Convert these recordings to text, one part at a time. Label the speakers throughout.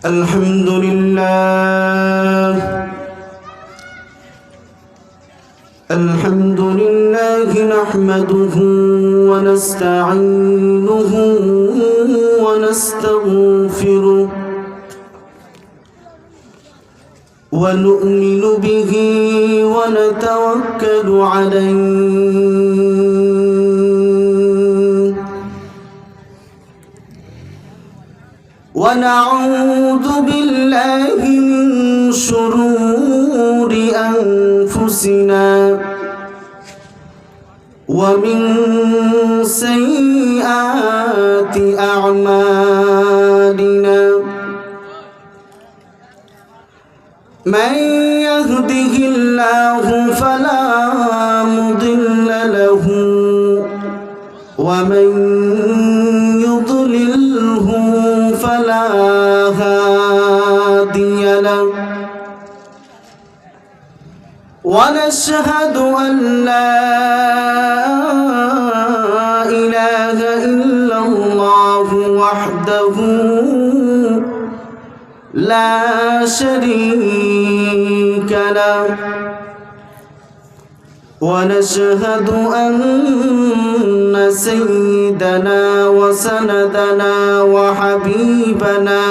Speaker 1: الحمد لله نحمده ونستعينه ونستغفره ونؤمن به ونتوكل عليه ونعوذ بالله من شرور أنفسنا ومن سيئات أعمالنا من يهده الله فلا مضل له ومن يضلله فلا هادي له ونشهد أن لا إله إلا الله وحده لا شريك له ونشهد أن سيدنا وسندنا وحبيبنا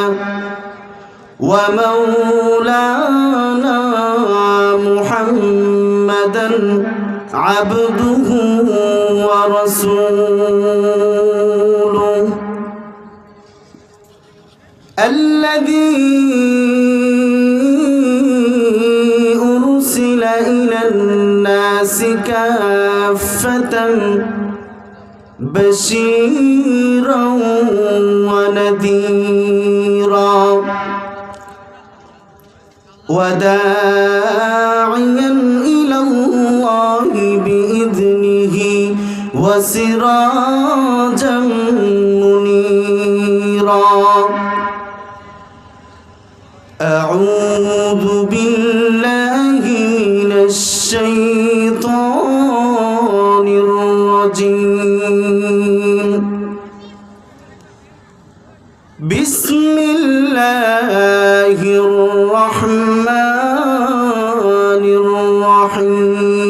Speaker 1: ومولانا محمدا عبده ورسوله الذي أرسل إلى الناس كافة بشيرا ونذيرا وداعيا إلى الله بإذنه وسراجا منيرا أعوذ بالله من الشيطان الرجيم بسم الله الرحمن الرحيم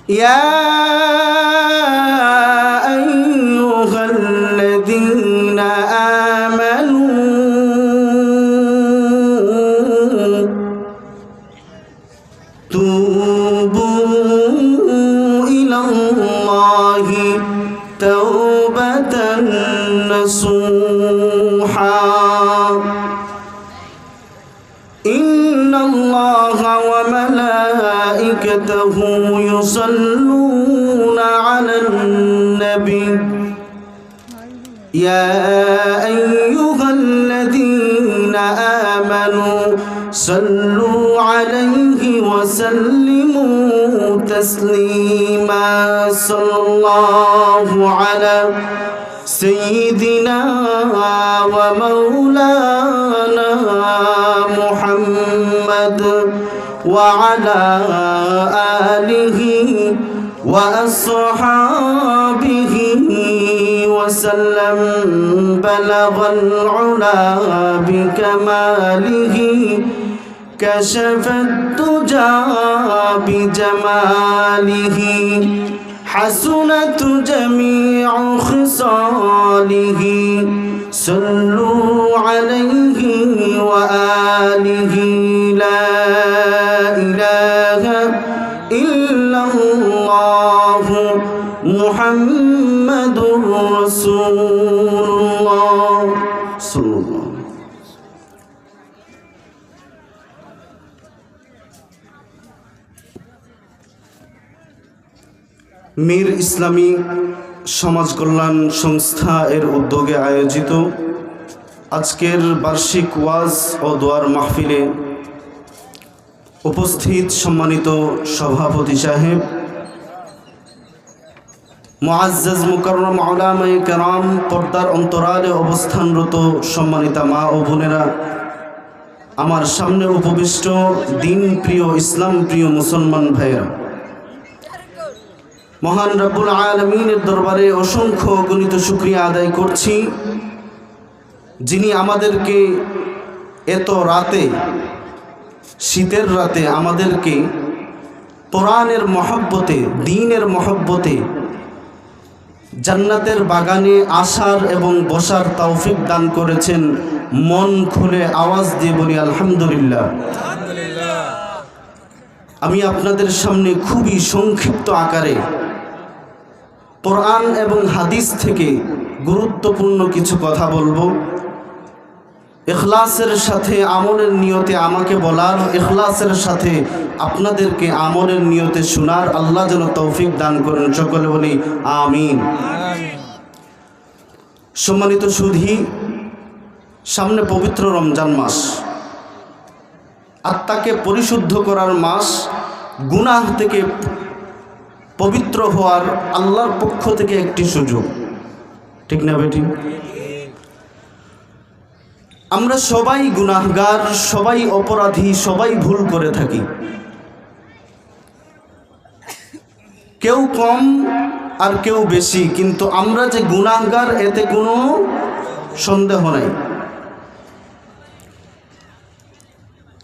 Speaker 1: يا أيها الذين آمنوا توبوا إلى الله توبة نصوحا إن الله وملائكته يصلون على النبي يا أيها الذين آمنوا صلوا عليه وسلموا تسليما صلى الله على سيدنا ومولانا محمد وعلى آله وأصحابه وسلم بلغ العلا بكماله كشف الدجى بجماله حسنت جميع خصاله صلوا عليه وآله لا إله إلا الله محمد رسول الله صلى الله عليه وسلم মীর ইসলামী সমাজ কল্যাণ সংস্থা এর উদ্যোগে আয়োজিত আজকের বার্ষিক ওয়াজ ও দোয়ার মাহফিলে উপস্থিত সম্মানিত সভাপতি সাহেব, মুআজ্জাজ মুকাররম উলামায়ে কেরাম, পর্দার অন্তরালে অবস্থানরত সম্মানিতা মা ও বোনেরা, আমার সামনে উপবিষ্ট দিন প্রিয় ইসলাম প্রিয় মুসলমান ভাইয়েরা, মহান রব্বুল আলামিনের দরবারে অসংখ্য অগণিত শুকরিয়া আদায় করছি, যিনি আমাদেরকে এত রাতে, শীতের রাতে আমাদেরকে কোরআনের মহব্বতে, দ্বীনের মহব্বতে জান্নাতের বাগানে আসার এবং বসার তৌফিক দান করেছেন। মন খুলে আওয়াজ দিয়ে বলি আলহামদুলিল্লাহ। আমি আপনাদের সামনে খুবই সংক্ষিপ্ত আকারে কোরআন এবং হাদিস থেকে গুরুত্বপূর্ণ কিছু কথা বলবো। ইখলাসের সাথে আমলের নিয়তে আমাকে বলার, ইখলাসের সাথে আপনাদেরকে আমলের নিয়তে শোনার আল্লাহ যেন তৌফিক দান করেন। সকলে বলি আমিন। সম্মানিত সুধী, সামনে পবিত্র রমজান মাস, আত্মাকে পরিশুদ্ধ করার মাস, গুনাহ থেকে পবিত্র হওয়ার আল্লাহর পক্ষ থেকে একটি সুযোগ, ঠিক না বেটি? আমরা সবাই গুনাহগার, সবাই অপরাধী, সবাই ভুল করে থাকি, কেউ কম আর কেউ বেশি, কিন্তু আমরা যে গুনাহগার এতে কোনো সন্দেহ নাই।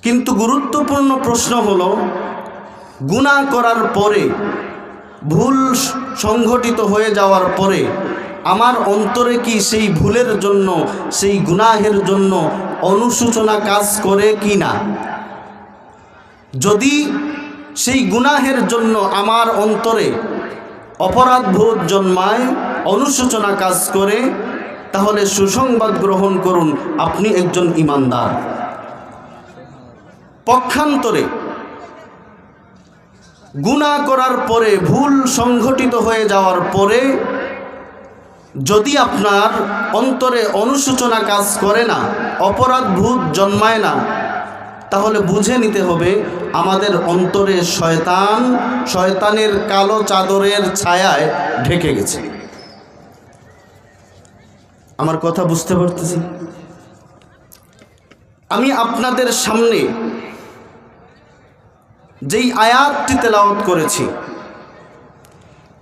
Speaker 1: কিন্তু গুরুত্বপূর্ণ প্রশ্ন হলো, গুনাহ করার পরে, ভুল সংঘটিত হয়ে যাওয়ার পরে আমার অন্তরে কি সেই ভুলের জন্য, সেই গুনাহের জন্য অনুশোচনা কাজ করে কি না? যদি সেই গুনাহের জন্য আমার অন্তরে অপরাধবোধ জন্মায়, অনুশোচনা কাজ করে, তাহলে সুসংবাদ গ্রহণ করুন, আপনি একজন ঈমানদার। পক্ষান্তরে গুনাহ করার পরে, ভুল সংঘটিত হয়ে যাওয়ার পরে যদি আপনার অন্তরে অনুশোচনা কাজ করে না, অপরাধবোধ জন্মায় না, তাহলে বুঝে নিতে হবে আমাদের অন্তরে শয়তানের কালো চাদরের ছায়ায় ঢেকে গেছে। আমার কথা বুঝতে পারতেছি? আমি আপনাদের সামনে যেই আয়াতটি তেলাওয়াত করেছি,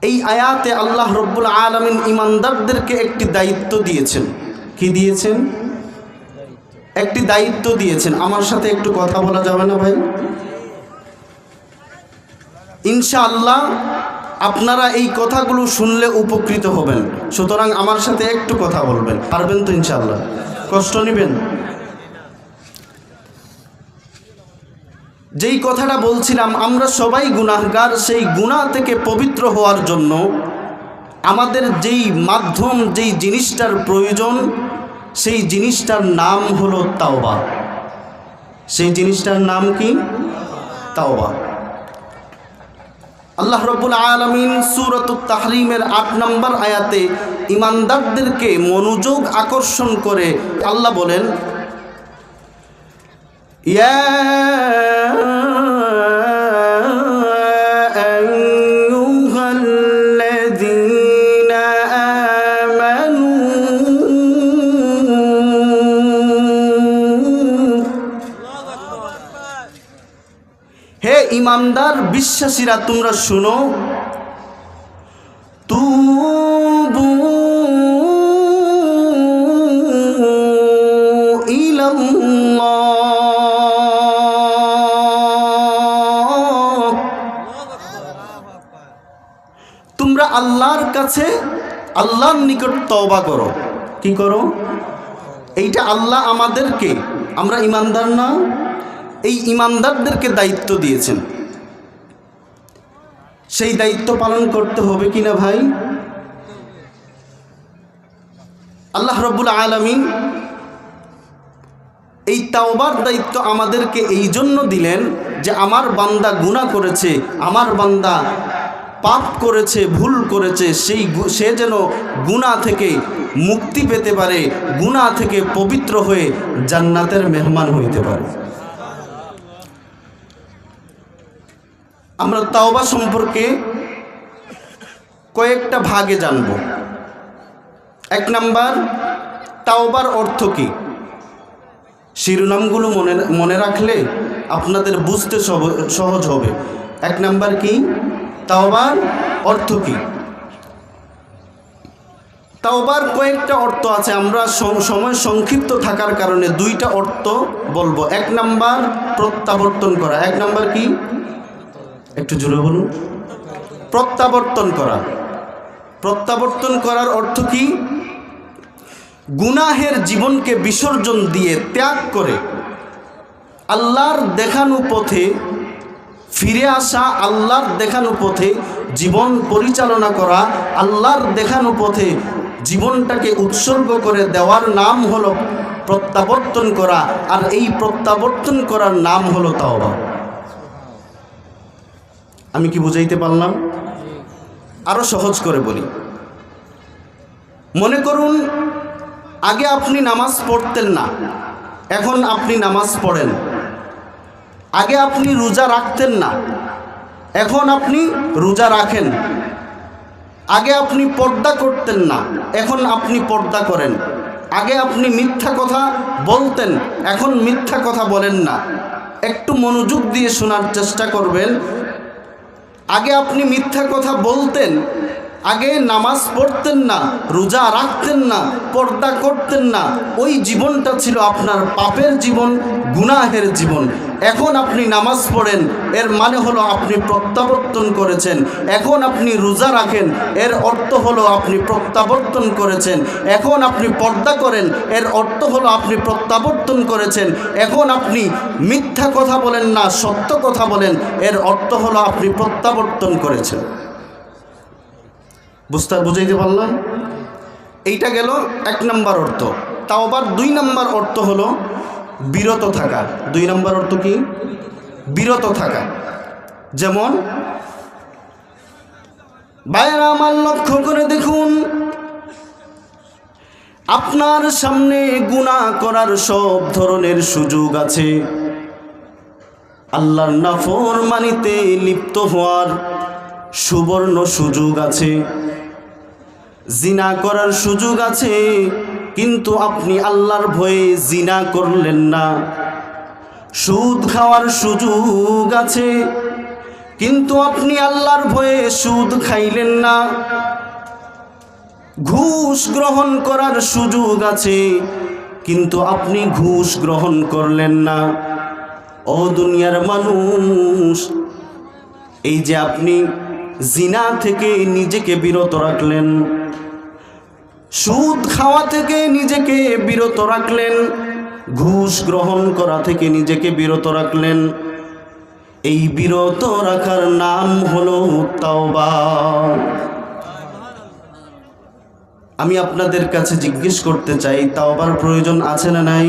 Speaker 1: এই আয়াতে আল্লাহ রব্বুল আলামিন ঈমানদারদেরকে একটি দায়িত্ব দিয়েছেন। কি দিয়েছেন? একটি দায়িত্ব দিয়েছেন। আমার সাথে একটু কথা বলা যাবে না ভাই? ইনশাআল্লাহ আপনারা এই কথাগুলো শুনলে উপকৃত হবেন, সুতরাং আমার সাথে একটু কথা বলবেন। পারবেন তো ইনশাআল্লাহ? কষ্ট নেবেন? যেই কথাটা বলছিলাম, আমরা সবাই গুনাহগার। সেই গুনাহ থেকে পবিত্র হওয়ার জন্য আমাদের যেই মাধ্যম, যেই জিনিসটার প্রয়োজন, সেই জিনিসটার নাম হলো তাওবা। সেই জিনিসটার নাম কি? তাওবা। আল্লাহ রাব্বুল আলামিন সূরাতুত তাহরিমের ৮ নম্বর আয়াতে ঈমানদারদেরকে মনোযোগ আকর্ষণ করে আল্লাহ বলেন, ইয়া আইয়ুহাল্লাযীনা আমানু হে ঈমানদার বিশ্বাসীরা, তোমরা শুনো, তুবু ইলাল্লাহ, তোমরা আল্লাহর কাছে, আল্লাহর নিকট তওবা করো। কি করো? এইটা আল্লাহ আমাদেরকে, আমরা ঈমানদার না, এই ঈমানদারদেরকে দায়িত্ব দিয়েছেন। সেই দায়িত্ব পালন করতে হবে কিনা ভাই? আল্লাহ রাব্বুল আলামিন এই তাওবার দায়িত্ব আমাদেরকে এই জন্য দিলেন যে আমার বান্দা গুনাহ করেছে, আমার বান্দা পাপ করেছে, ভুল করেছে, সে যেন গুনাহ থেকে মুক্তি পেতে পারে, গুনাহ থেকে পবিত্র হয়ে জান্নাতের মেহমান হইতে পারে। আমরা তাওবা সম্পর্কে কয়েকটা ভাগে জানব। ১ নাম্বার, তাওবার অর্থ কি? শিরোনামগুলো মনে রাখলে আপনাদের বুঝতে সহজ হবে। ১ নাম্বার কি? তাওবার অর্থ কি? তাওবার কয়েকটা অর্থ আছে, আমরা সময় সংক্ষিপ্ত থাকার কারণে দুইটা অর্থ বলবো। এক নাম্বার প্রত্যাবর্তন করা। এক নাম্বার কি? একটু জোরে বলুন। প্রত্যাবর্তন করা। প্রত্যাবর্তন করার অর্থ কি? গুনাহের জীবনকে বিসর্জন দিয়ে ত্যাগ করে আল্লাহর দেখানো পথে ফিরে আসা, আল্লাহর দেখানো পথে জীবন পরিচালনা করা, আল্লাহর দেখানো পথে জীবনটাকে উৎসর্গ করে দেওয়ার নাম হলো প্রত্যাবর্তন করা। আর এই প্রত্যাবর্তন করার নাম হলো তাওবা। আমি কি বুঝাইতে পারলাম? আরো সহজ করে বলি। মনে করুন আগে আপনি নামাজ পড়তেন না, এখন আপনি নামাজ পড়েন। আগে আপনি রোজা রাখতেন না, এখন আপনি রোজা রাখেন। আগে আপনি পর্দা করতেন না, এখন আপনি পর্দা করেন। আগে আপনি মিথ্যা কথা বলতেন, এখন মিথ্যা কথা বলেন না। একটু মনোযোগ দিয়ে শোনার চেষ্টা করবেন। আগে আপনি মিথ্যা কথা বলতেন, আগে নামাজ পড়তেন না, রোজা রাখতেন না, পর্দা করতেন না। ওই জীবনটা ছিল আপনার পাপের জীবন, গুনাহের জীবন। এখন আপনি নামাজ পড়েন, এর মানে হলো আপনি প্রত্যাবর্তন করেছেন। এখন আপনি রোজা রাখেন, এর অর্থ হলো আপনি প্রত্যাবর্তন করেছেন। এখন আপনি পর্দা করেন, এর অর্থ হলো আপনি প্রত্যাবর্তন করেছেন। এখন আপনি মিথ্যা কথা বলেন না, সত্য কথা বলেন, এর অর্থ হলো আপনি প্রত্যাবর্তন করেছেন। বুঝাইতে পারলাম? এইটা গেল এক নাম্বার অর্থ। তাওবার দুই নাম্বার অর্থ হলো বিরত থাকা। দুই নাম্বার অর্থ কি? বিরত থাকা। যেমন ভাইরা আমার লক্ষ্য করে দেখুন, আপনার সামনে গুনাহ করার সব ধরনের সুযোগ আছে। আল্লাহর নাফরমানিতে লিপ্ত হওয়ার সুবর্ণ সুযোগ আছে, জিনা করার সুযোগ আছে, কিন্তু আপনি আল্লাহর ভয়ে জিনা করলেন না। সুদ খাওয়ার সুযোগ আছে, কিন্তু আপনি আল্লাহর ভয়ে সুদ খাইলেন না। ঘুষ গ্রহণ করার সুযোগ আছে, কিন্তু আপনি ঘুষ গ্রহণ করলেন না। ও দুনিয়ার মানুষ, এই যে আপনি জিনা থেকে নিজেকে বিরত রাখলেন, সুদ খাওয়া থেকে নিজেকে বিরত রাখলেন, ঘুষ গ্রহণ করা থেকে নিজেকে বিরত রাখলেন, এই বিরত রাখার নাম হলো তাওবা। আমি আপনাদের কাছে জিজ্ঞেস করতে চাই, তাওবার প্রয়োজন আছে না নাই?